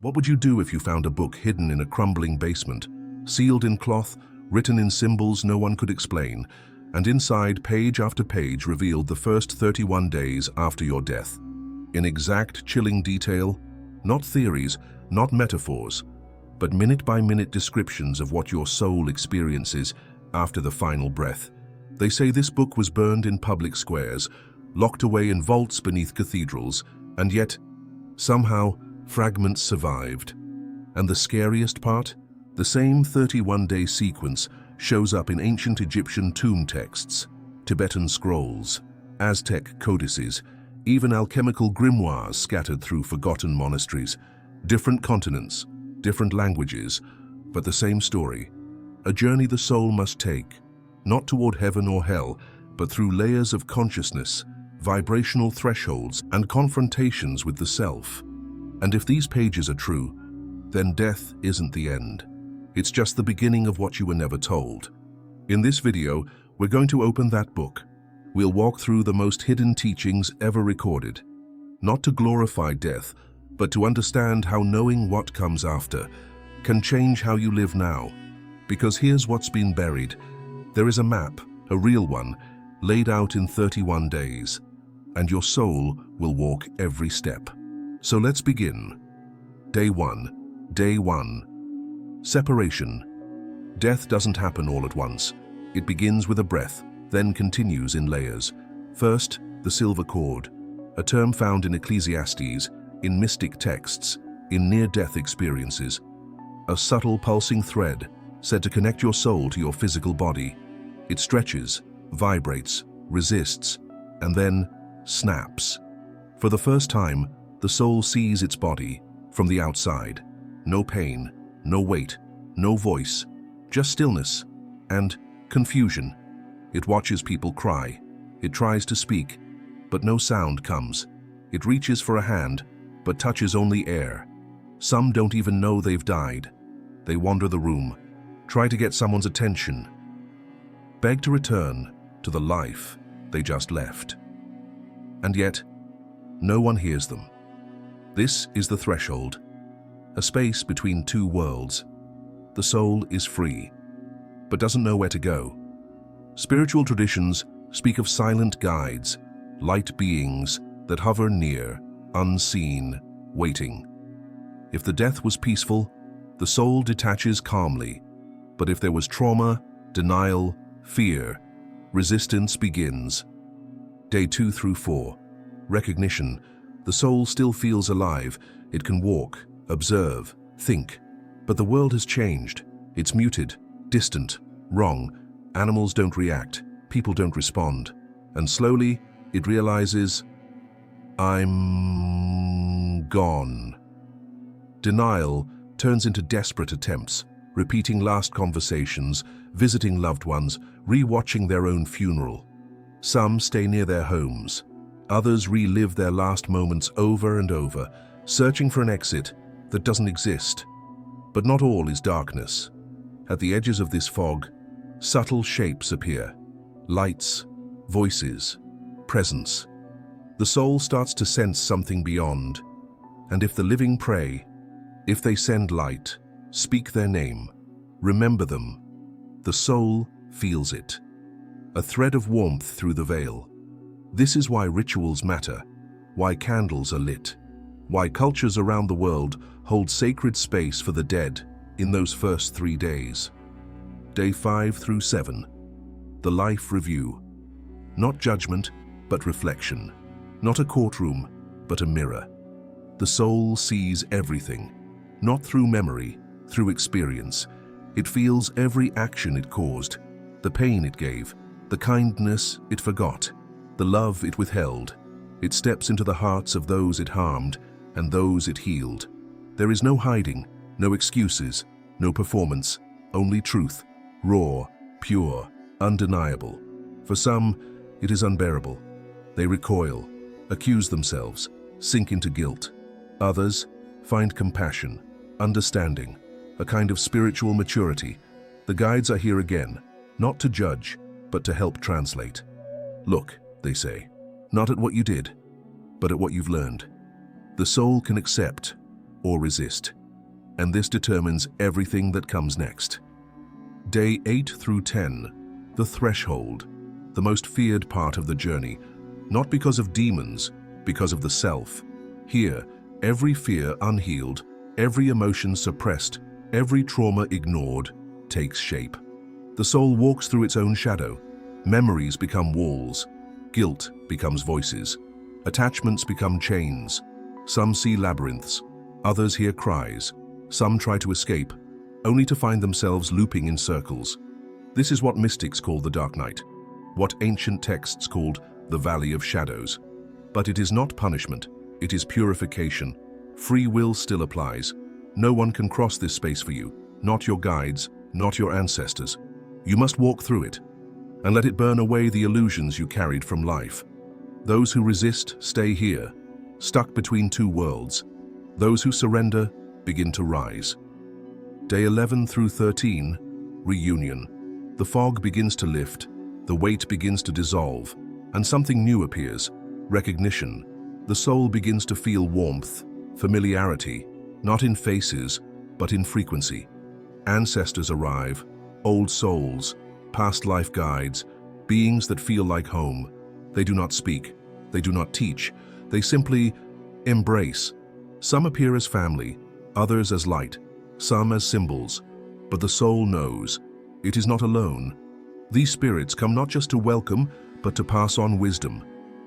What would you do if you found a book hidden in a crumbling basement, sealed in cloth, written in symbols no one could explain, and inside, page after page, revealed the first 31 days after your death? In exact, chilling detail, not theories, not metaphors, but minute-by-minute descriptions of what your soul experiences after the final breath. They say this book was burned in public squares, locked away in vaults beneath cathedrals, and yet, somehow, fragments survived. And the scariest part? The same 31-day sequence shows up in ancient Egyptian tomb texts, Tibetan scrolls, Aztec codices, even alchemical grimoires scattered through forgotten monasteries. Different continents, different languages, but the same story. A journey the soul must take, not toward heaven or hell, but through layers of consciousness, vibrational thresholds, and confrontations with the self. And if these pages are true, then death isn't the end. It's just the beginning of what you were never told. In this video, we're going to open that book. We'll walk through the most hidden teachings ever recorded. Not to glorify death, but to understand how knowing what comes after can change how you live now. Because here's what's been buried. There is a map, a real one, laid out in 31 days, and your soul will walk every step. So let's begin. Day 1. Day 1. Separation. Death doesn't happen all at once. It begins with a breath, then continues in layers. First, the silver cord, a term found in Ecclesiastes, in mystic texts, in near-death experiences. A subtle pulsing thread said to connect your soul to your physical body. It stretches, vibrates, resists, and then snaps. For the first time, the soul sees its body from the outside. No pain, no weight, no voice, just stillness and confusion. It watches people cry. It tries to speak, but no sound comes. It reaches for a hand, but touches only air. Some don't even know they've died. They wander the room, try to get someone's attention, beg to return to the life they just left. And yet, no one hears them. This is the threshold, a space between two worlds. The soul is free, but doesn't know where to go. Spiritual traditions speak of silent guides, light beings that hover near, unseen, waiting. If the death was peaceful, the soul detaches calmly. But if there was trauma, denial, fear, resistance begins. Day 2 through 4. Recognition. The soul still feels alive. It can walk, observe, think. But the world has changed. It's muted, distant, wrong. Animals don't react. People don't respond. And slowly, it realizes, I'm gone. Denial turns into desperate attempts, repeating last conversations, visiting loved ones, re-watching their own funeral. Some stay near their homes. Others relive their last moments over and over, searching for an exit that doesn't exist. But not all is darkness. At the edges of this fog, subtle shapes appear. Lights, voices, presence. The soul starts to sense something beyond. And if the living pray, if they send light, speak their name, remember them, the soul feels it. A thread of warmth through the veil. This is why rituals matter, why candles are lit, why cultures around the world hold sacred space for the dead in those first 3 days. Day 5 through 7. The Life Review. Not judgment, but reflection. Not a courtroom, but a mirror. The soul sees everything, not through memory, through experience. It feels every action it caused, the pain it gave, the kindness it forgot, the love it withheld. It steps into the hearts of those it harmed and those it healed. There is no hiding, no excuses, no performance, only truth, raw, pure, undeniable. For some, it is unbearable. They recoil, accuse themselves, sink into guilt. Others find compassion, understanding, a kind of spiritual maturity. The guides are here again, not to judge, but to help translate. Look, they say, not at what you did, but at what you've learned. The soul can accept, or resist. And this determines everything that comes next. Day 8 through 10, the threshold, the most feared part of the journey, not because of demons, because of the self. Here, every fear unhealed, every emotion suppressed, every trauma ignored, takes shape. The soul walks through its own shadow. Memories become walls. Guilt becomes voices. Attachments become chains. Some see labyrinths. Others hear cries. Some try to escape, only to find themselves looping in circles. This is what mystics call the dark night, what ancient texts called the valley of shadows. But it is not punishment. It is purification. Free will still applies. No one can cross this space for you, not your guides, not your ancestors. You must walk through it and let it burn away the illusions you carried from life. Those who resist stay here, stuck between two worlds. Those who surrender begin to rise. Day 11 through 13, reunion. The fog begins to lift, the weight begins to dissolve, and something new appears, recognition. The soul begins to feel warmth, familiarity, not in faces, but in frequency. Ancestors arrive, old souls, past life guides, beings that feel like home. They do not speak, they do not teach, they simply embrace. Some appear as family, others as light, some as symbols, but the soul knows it is not alone. These spirits come not just to welcome, but to pass on wisdom.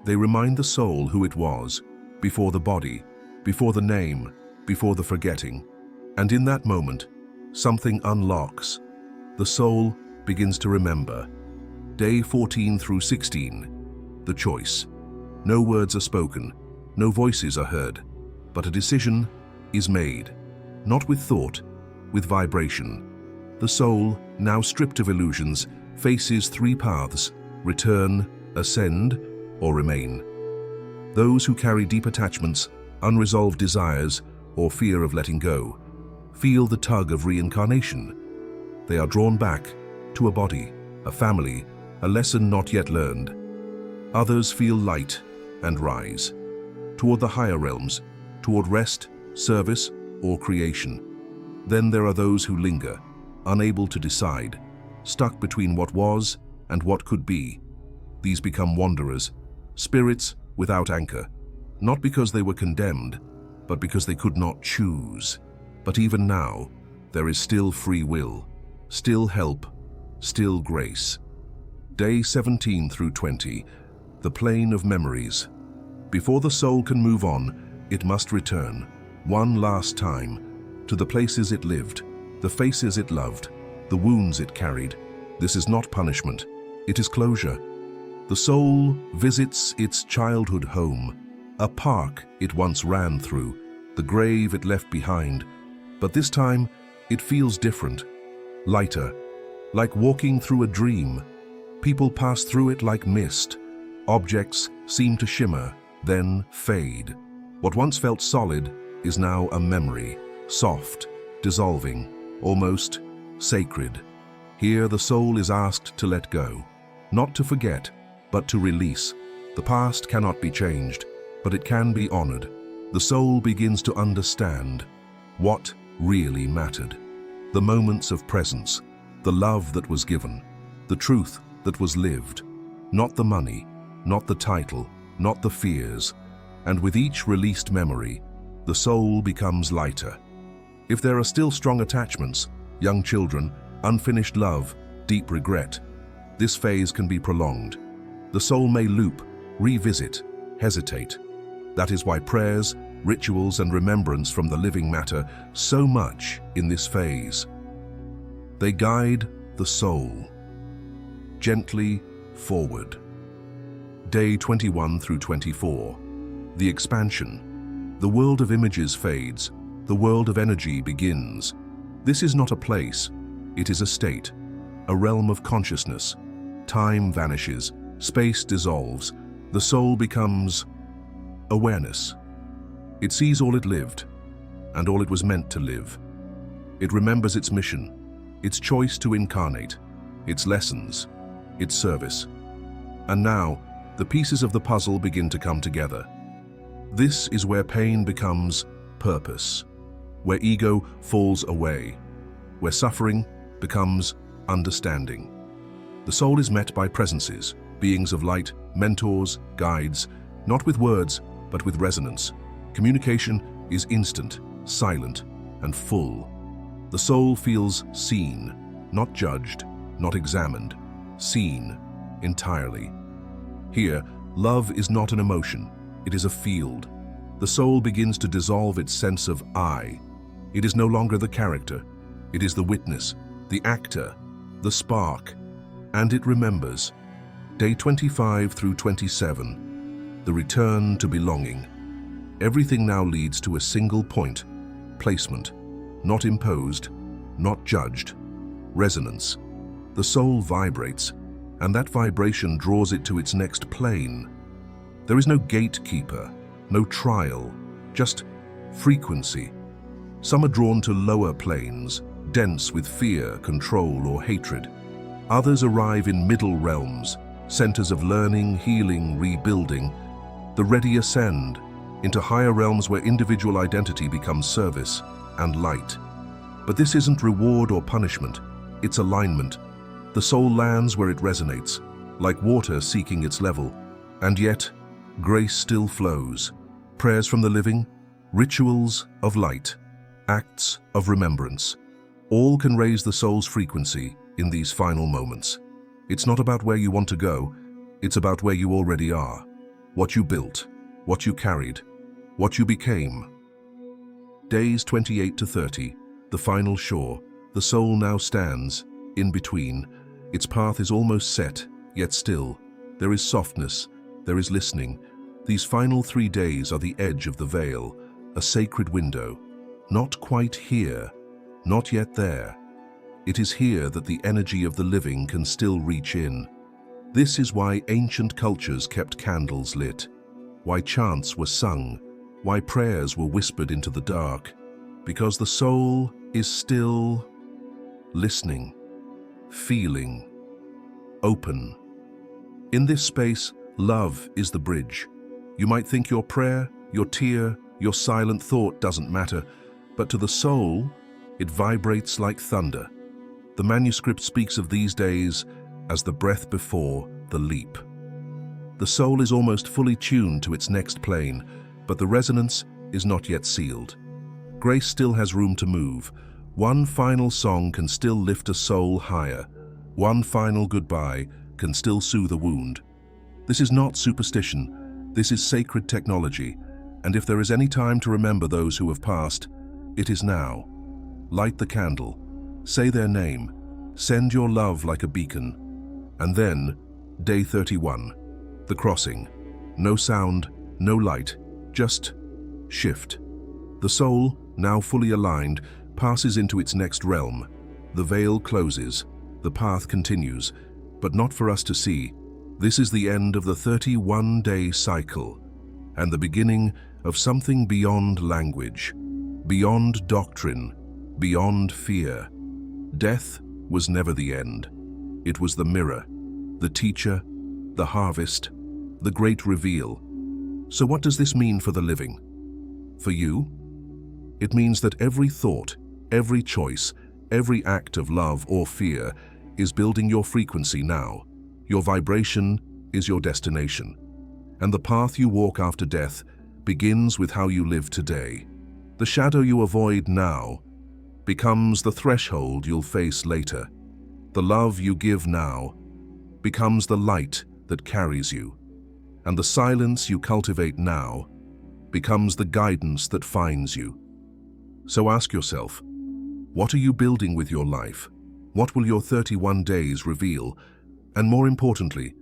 They remind the soul who it was, before the body, before the name, before the forgetting. And in that moment, something unlocks. The soul begins to remember. Day 14 through 16, the choice. No words are spoken, no voices are heard, but a decision is made, not with thought, with vibration. The soul, now stripped of illusions, faces three paths: return, ascend, or remain. Those who carry deep attachments, unresolved desires, or fear of letting go, feel the tug of reincarnation. They are drawn back to a body, a family, a lesson not yet learned. Others feel light and rise, toward the higher realms, toward rest, service, or creation. Then there are those who linger, unable to decide, stuck between what was and what could be. These become wanderers, spirits without anchor, not because they were condemned, but because they could not choose. But even now, there is still free will, still help, still grace. Day 17 through 20, the plane of memories. Before the soul can move on, it must return, one last time, to the places it lived, the faces it loved, the wounds it carried. This is not punishment, it is closure. The soul visits its childhood home, a park it once ran through, the grave it left behind. But this time, it feels different, lighter, like walking through a dream. People pass through it like mist. Objects seem to shimmer, then fade. What once felt solid is now a memory, soft, dissolving, almost sacred. Here the soul is asked to let go, not to forget, but to release. The past cannot be changed, but it can be honored. The soul begins to understand what really mattered. The moments of presence, the love that was given, the truth that was lived, not the money, not the title, not the fears. And with each released memory, the soul becomes lighter. If there are still strong attachments, young children, unfinished love, deep regret, this phase can be prolonged. The soul may loop, revisit, hesitate. That is why prayers, rituals, and remembrance from the living matter so much in this phase. They guide the soul gently forward. Day 21 through 24. The expansion. The world of images fades. The world of energy begins. This is not a place. It is a state, a realm of consciousness. Time vanishes. Space dissolves. The soul becomes awareness. It sees all it lived and all it was meant to live. It remembers its mission, its choice to incarnate, its lessons, its service. And now, the pieces of the puzzle begin to come together. This is where pain becomes purpose, where ego falls away, where suffering becomes understanding. The soul is met by presences, beings of light, mentors, guides, not with words, but with resonance. Communication is instant, silent, and full. The soul feels seen, not judged, not examined, seen entirely. Here, love is not an emotion, it is a field. The soul begins to dissolve its sense of I. It is no longer the character, it is the witness, the actor, the spark, and it remembers. Day 25 through 27, the return to belonging. Everything now leads to a single point, placement, not imposed, not judged, resonance. The soul vibrates, and that vibration draws it to its next plane. There is no gatekeeper, no trial, just frequency. Some are drawn to lower planes, dense with fear, control, or hatred. Others arrive in middle realms, centers of learning, healing, rebuilding. The ready ascend into higher realms where individual identity becomes service and light. But this isn't reward or punishment, it's alignment. The soul lands where it resonates, like water seeking its level. And yet, grace still flows. Prayers from the living, rituals of light, acts of remembrance. All can raise the soul's frequency in these final moments. It's not about where you want to go, it's about where you already are. What you built, what you carried, what you became. Days 28 to 30, the final shore. The soul now stands in between. Its path is almost set, yet still. There is softness, there is listening. These final 3 days are the edge of the veil, a sacred window. Not quite here, not yet there. It is here that the energy of the living can still reach in. This is why ancient cultures kept candles lit, why chants were sung, why prayers were whispered into the dark. Because the soul is still listening, feeling, open. In this space, love is the bridge. You might think your prayer, your tear, your silent thought doesn't matter, but to the soul, it vibrates like thunder. The manuscript speaks of these days as the breath before the leap. The soul is almost fully tuned to its next plane, but the resonance is not yet sealed. Grace still has room to move. One final song can still lift a soul higher. One final goodbye can still soothe a wound. This is not superstition. This is sacred technology. And if there is any time to remember those who have passed, it is now. Light the candle. Say their name. Send your love like a beacon. And then, day 31, the crossing. No sound, no light, just shift. The soul, now fully aligned, passes into its next realm. The veil closes, the path continues, but not for us to see. This is the end of the 31-day cycle, and the beginning of something beyond language, beyond doctrine, beyond fear. Death was never the end. It was the mirror, the teacher, the harvest, the great reveal. So what does this mean for the living? For you? It means that every thought, every choice, every act of love or fear is building your frequency now. Your vibration is your destination. And the path you walk after death begins with how you live today. The shadow you avoid now becomes the threshold you'll face later. The love you give now becomes the light that carries you. And the silence you cultivate now becomes the guidance that finds you. So ask yourself, what are you building with your life? What will your 31 days reveal? And more importantly,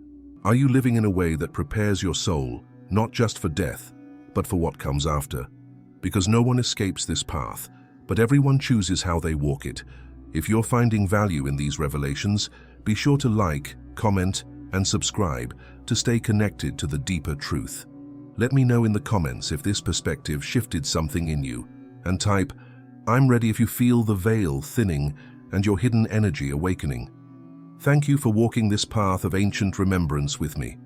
are you living in a way that prepares your soul, not just for death, but for what comes after? Because no one escapes this path, but everyone chooses how they walk it. If you're finding value in these revelations, be sure to like, comment, and subscribe to stay connected to the deeper truth. Let me know in the comments if this perspective shifted something in you, and type, "I'm ready" if you feel the veil thinning and your hidden energy awakening. Thank you for walking this path of ancient remembrance with me.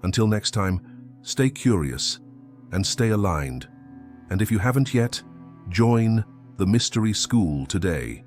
Until next time, stay curious and stay aligned. And if you haven't yet, join the mystery school today.